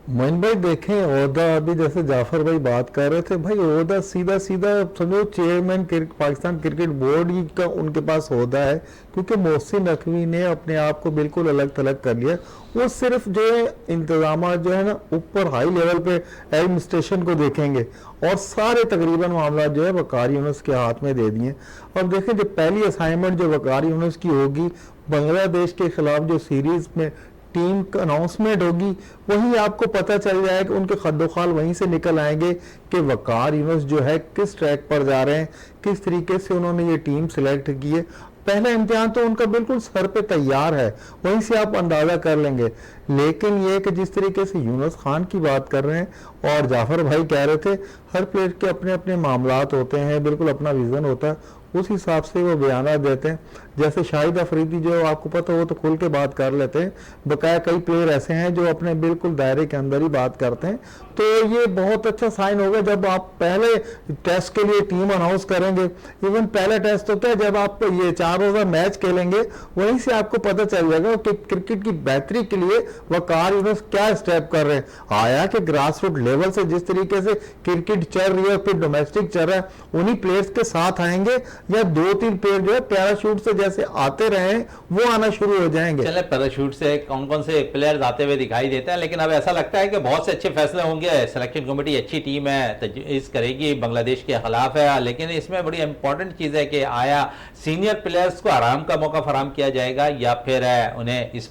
मोइन भाई देखें, ओहदा अभी जैसे जाफर भाई बात कर रहे थे, भाई ओहदा सीधा सीधा समझो चेयरमैन पाकिस्तान क्रिकेट बोर्ड ही का उनके पास ओहदा है, क्योंकि मोहसिन नकवी ने अपने आप को बिल्कुल अलग थलग कर लिया। वो सिर्फ जो है इंतजाम जो है ना ऊपर हाई लेवल पे एडमिनिस्ट्रेशन को देखेंगे और सारे तकरीबन मामला जो है वकार यूनुस के हाथ में दे दिए। अब देखें जो पहली असाइनमेंट जो वकार यूनुस की होगी बांग्लादेश के खिलाफ जो सीरीज में टीम का अनाउंसमेंट होगी, वहीं आपको पता चल जाएगा कि उनके खद्दोखाल वहीं से निकल आएंगे कि वकार यूनुस जो है किस ट्रैक पर जा रहे हैं, किस तरीके से उन्होंने ये टीम सिलेक्ट की है। पहला इम्तिहान तो उनका बिल्कुल सर पे तैयार है, वहीं से आप अंदाजा कर लेंगे। लेकिन ये कि जिस तरीके से यूनुस खान की बात कर रहे हैं और जाफर भाई कह रहे थे, हर प्लेयर के अपने अपने मामलात होते हैं, बिल्कुल अपना विजन होता है, उस हिसाब से वो बयान देते हैं। जैसे शाहिद अफरीदी जो आपको पता हो तो खुल के बात कर लेते हैं, बकाया कई प्लेयर ऐसे हैं जो अपने बिल्कुल दायरे के अंदर ही बात करते हैं। तो ये बहुत अच्छा साइन होगा जब आप पहले टेस्ट के लिए टीम अनाउंस करेंगे। इवन पहला टेस्ट होता है जब आप ये 4 रोजा मैच खेलेंगे, वहीं से आपको पता चल जाएगा कि क्रिकेट की बेहतरी के लिए वकार यूनुस क्या स्टेप कर रहे हैं। आया कि ग्रास रूट लेवल से जिस तरीके से क्रिकेट चल रही है, फिर डोमेस्टिक चल रहा है, उन्हीं प्लेयर्स के साथ आएंगे या 2-3 प्लेयर जो है पैराशूट से जैसे आते रहे वो आना शुरू हो जाएंगे। चले पैराशूट से कौन कौन से प्लेयर्स आते हुए दिखाई देते हैं, लेकिन अब ऐसा लगता है कि बहुत से अच्छे फैसले होंगे। सिलेक्शन कमेटी अच्छी टीम है, तजवीज़ करेगी, बांग्लादेश के खिलाफ है, लेकिन इसमें बड़ी इंपॉर्टेंट चीज़ है कि आया सीनियर प्लेयर्स को आराम का मौका फराम किया जाएगा या फिर उन्हें इस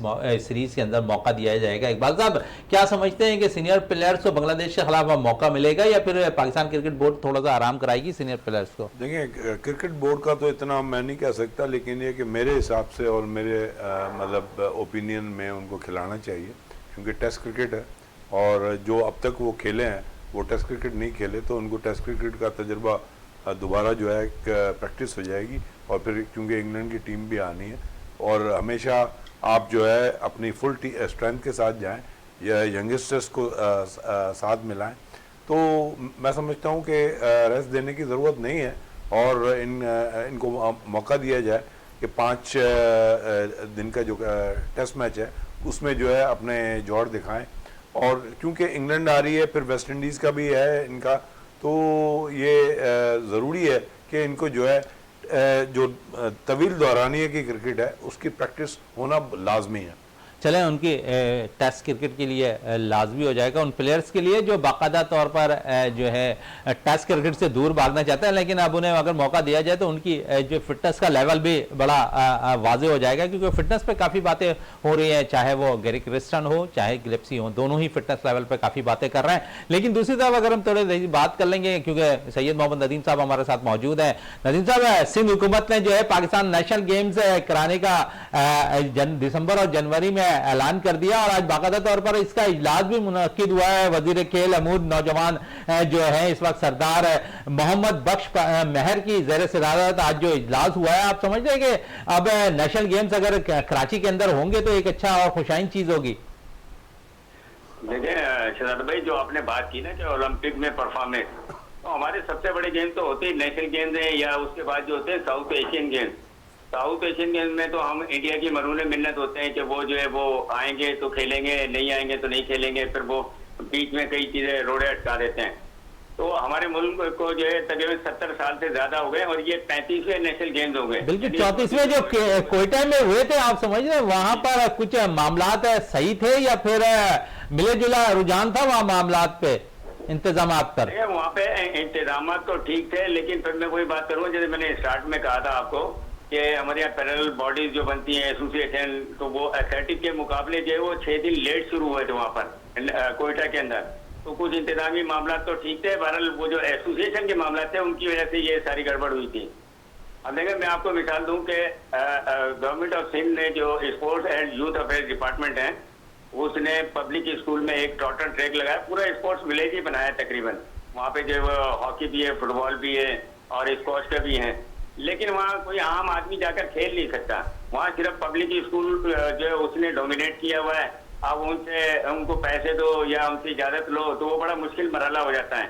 सीरीज के अंदर मौका दिया जाएगा। इकबाल साहब क्या समझते हैं कि सीनियर प्लेयर्स को बांग्लादेश के खिलाफ मौका मिलेगा या फिर पाकिस्तान क्रिकेट बोर्ड थोड़ा सा आराम कराएगी सीनियर प्लेयर्स को? देखिए, क्रिकेट बोर्ड का तो इतना मैं नहीं कह सकता, लेकिन ये कि मेरे हिसाब से और मेरे मतलब ओपिनियन में उनको खिलाना चाहिए, क्योंकि टेस्ट क्रिकेट है और जो अब तक वो खेले हैं वो टेस्ट क्रिकेट नहीं खेले, तो उनको टेस्ट क्रिकेट का तजुर्बा दोबारा जो है प्रैक्टिस हो जाएगी। और फिर क्योंकि इंग्लैंड की टीम भी आनी है और हमेशा आप जो है अपनी फुल स्ट्रेंथ के साथ जाएं या यंगस्टर्स को साथ मिलाएं, तो मैं समझता हूं कि रेस्ट देने की ज़रूरत नहीं है और इनको मौका दिया जाए कि 5 दिन का जो टेस्ट मैच है उसमें जो है अपने जौहर दिखाएं। और क्योंकि इंग्लैंड आ रही है, फिर वेस्ट इंडीज़ का भी है इनका, तो ये ज़रूरी है कि इनको जो है जो तवील दौरानिए की क्रिकेट है उसकी प्रैक्टिस होना लाजमी है। चलें उनकी टेस्ट क्रिकेट के लिए लाजमी हो जाएगा उन प्लेयर्स के लिए जो बाकायदा तौर पर जो है टेस्ट क्रिकेट से दूर भागना चाहते हैं, लेकिन अब उन्हें अगर मौका दिया जाए तो उनकी जो फिटनेस का लेवल भी बड़ा वाजे हो जाएगा, क्योंकि फिटनेस पे काफ़ी बातें हो रही हैं, चाहे वो गैरी क्रिस्टन हो चाहे गिलेप्सी हो, दोनों ही फिटनेस लेवल पर काफ़ी बातें कर रहे हैं। लेकिन दूसरी तरफ अगर हम थोड़ी बात कर लेंगे, क्योंकि सैयद मोहम्मद नदीम साहब हमारे साथ मौजूद हैं। नदीम साहब, सिंध हुकूमत ने जो है पाकिस्तान नेशनल गेम्स कराने का दिसंबर और जनवरी में ऐलान कर दिया और आज बाकायदा तौर पर इसका इजलास भी मुनक्किद हुआ है। वजीर खेल अमूर नौजवान जो है इस वक्त सरदार मोहम्मद बख्श महर की ज़ेर सदारत आज जो इजलास हुआ है, आप समझ रहे हैं कि अब नेशनल गेम्स अगर कराची के अंदर होंगे तो एक अच्छा और खुशाइन चीज होगी? देखिए शहजाद भाई, जो आपने बात की ना कि ओलंपिक में परफॉर्मेंस, तो हमारे सबसे बड़े गेम तो होते ही नेशनल गेम्स हैं या उसके बाद जो होते हैं south Asian games. South Asian games में तो हम इंडिया की मरूने मिन्नत होते हैं कि वो जो है वो आएंगे तो खेलेंगे, नहीं आएंगे तो नहीं खेलेंगे, फिर वो बीच में कई चीजें रोड़े अटका देते हैं। तो हमारे मुल्क को जो है तकरीबन 70 साल से ज्यादा हो गए और ये 35वें नेशनल गेम्स हो गए। बिल्कुल, 34वें जो कोयटा में हुए थे, आप समझ रहे हैं वहां पर कुछ मामलात सही थे या फिर मिले जुला रुझान था वहां मामलात पे, इंतजामात पर? वहाँ पे इंतजाम तो ठीक थे, लेकिन फिर मैं वही बात करूँगा जैसे मैंने स्टार्ट में कहा था आपको कि हमारे यहाँ पैरेलल बॉडीज जो बनती हैं एसोसिएशन, तो वो एथलेटिक के मुकाबले जो है वो 6 दिन लेट शुरू हुए थे वहाँ पर कोयटा के अंदर। तो कुछ इंतजामी मामला तो ठीक थे, बहरहाल वो जो एसोसिएशन के मामला थे उनकी वजह से ये सारी गड़बड़ हुई थी। अब देखिए, मैं आपको मिसाल दूं कि गवर्नमेंट ऑफ सिंध ने जो sports and youth affair department है उसने पब्लिक स्कूल में एक ट्रॉटर ट्रैक लगाया, पूरा स्पोर्ट्स विलेज ही बनाया तकरीबन। वहाँ पे जो हॉकी भी है, फुटबॉल भी है और स्क्वॉश का भी है, लेकिन वहाँ कोई आम आदमी जाकर खेल नहीं सकता। वहाँ सिर्फ पब्लिक स्कूल जो है उसने डोमिनेट किया हुआ है। अब उनको पैसे दो या उनसे इजाजत लो तो वो बड़ा मुश्किल मरहला हो जाता है।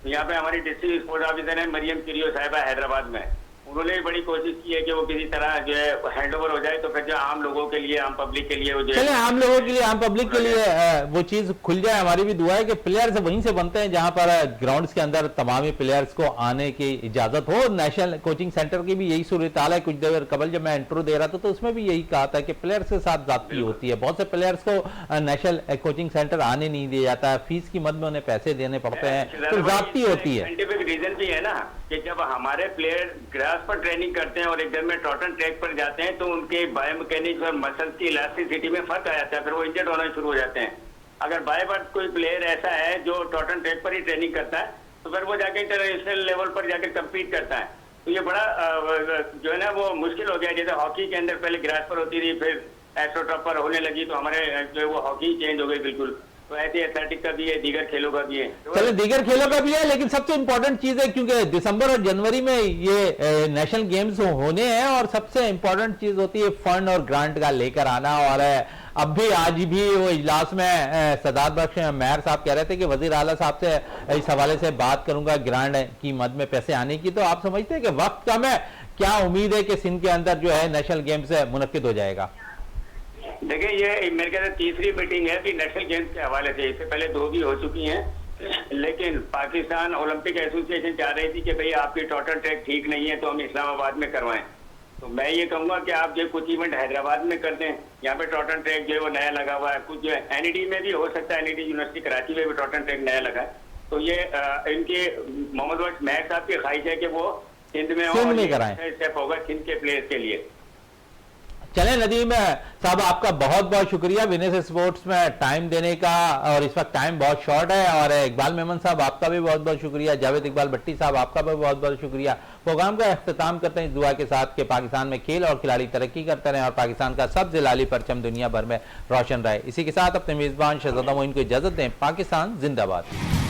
यहाँ पे हमारी डिस्ट्रिक्ट स्पोर्ट्स ऑफिसर है मरियम किरियो साहिबा हैदराबाद में, उन्होंने भी बड़ी कोशिश की है कि वो किसी तरह जो है हैंड ओवर हो जाए, तो फिर जो आम लोगों के लिए, आम पब्लिक के लिए वो जो चले आम लोगों के लिए, आम पब्लिक के लिए वो चीज खुल जाए। हमारी भी दुआ है कि प्लेयर्स वहीं से बनते हैं जहां पर ग्राउंड्स के अंदर तमामी प्लेयर्स को आने की इजाजत हो। नेशनल कोचिंग सेंटर की भी यही सूरत हाल है। कुछ देर कबल जब मैं इंट्रो दे रहा था तो उसमें भी यही कहा था कि प्लेयर्स के साथ जाती होती है। बहुत से प्लेयर्स को नेशनल कोचिंग सेंटर आने नहीं दिया जाता है, फीस की मद में उन्हें पैसे देने पड़ते हैं, तो जाती होती है। साइंटिफिक रीजन भी है ना कि जब हमारे प्लेयर ग्रास पर ट्रेनिंग करते हैं और एकदम में टॉटन ट्रैक पर जाते हैं तो उनके बायोमैकेनिक्स और मसल्स की इलास्टिसिटी में फर्क आ जाता है, फिर वो इंजर्ड होना शुरू हो जाते हैं। अगर बाय बर्थ कोई प्लेयर ऐसा है जो टॉटन ट्रैक पर ही ट्रेनिंग करता है तो फिर वो जाके इंटरनेशनल लेवल पर जाकर कम्पीट करता है। तो ये बड़ा जो है ना वो मुश्किल हो गया। जैसे हॉकी के अंदर पहले ग्रास पर होती थी, फिर एस्ट्रोटर्फ पर होने लगी, तो हमारे जो वो हॉकी चेंज हो गई बिल्कुल। तो ऐसे एथलेटिक का भी है, दीगर खेलों का भी है। चलो दीगर खेलों का भी है, लेकिन सबसे इंपॉर्टेंट चीज है क्योंकि दिसंबर और जनवरी में ये नेशनल गेम्स होने हैं और सबसे इंपॉर्टेंट चीज होती है फंड और ग्रांट का लेकर आना। और अब भी आज भी वो इजलास में सदात बख्श मेहर साहब कह रहे थे कि वजीर आला साहब से इस हवाले से बात करूंगा ग्रांट की मद में पैसे आने की। तो आप समझते हैं कि वक्त कम है, क्या उम्मीद है कि सिंध के अंदर जो है नेशनल गेम्स मुनक्किद हो जाएगा? देखिए, ये मेरे ख्याल से तीसरी मीटिंग है कि नेशनल गेम्स के हवाले से। इससे पहले 2 भी हो चुकी हैं, लेकिन पाकिस्तान ओलंपिक एसोसिएशन चाह रही थी कि भाई आपकी टोटल ट्रैक ठीक नहीं है तो हम इस्लामाबाद में करवाएं। तो मैं ये कहूंगा कि आप जो कुछ इवेंट हैदराबाद में कर दें, यहाँ पे टोटल ट्रैक जो है वो नया लगा हुआ है। कुछ जो है एनईडी में भी हो सकता है, एनईडी यूनिवर्सिटी कराची में भी टोटल ट्रैक नया लगा है। तो ये इनके मोहम्मद वक्स महर साहब की ख्वाहिश है कि वो सिंध में कराएं। स्टेप होगा सिंध के प्लेयर्स के लिए। चले नदीम साहब, आपका बहुत बहुत शुक्रिया विनेस स्पोर्ट्स में टाइम देने का, और इस वक्त टाइम बहुत शॉर्ट है। और इकबाल मेमन साहब आपका भी बहुत बहुत शुक्रिया, जावेद इकबाल भट्टी साहब आपका भी बहुत बहुत शुक्रिया। प्रोग्राम का अख्ताम करते हैं इस दुआ के साथ कि पाकिस्तान में खेल और खिलाड़ी तरक्की करते रहें और पाकिस्तान का सब जिलाली परचम दुनिया भर में रोशन रहे। इसी के साथ अपने मेजबान शहजादा मोइन को इजाजत दें। पाकिस्तान जिंदाबाद।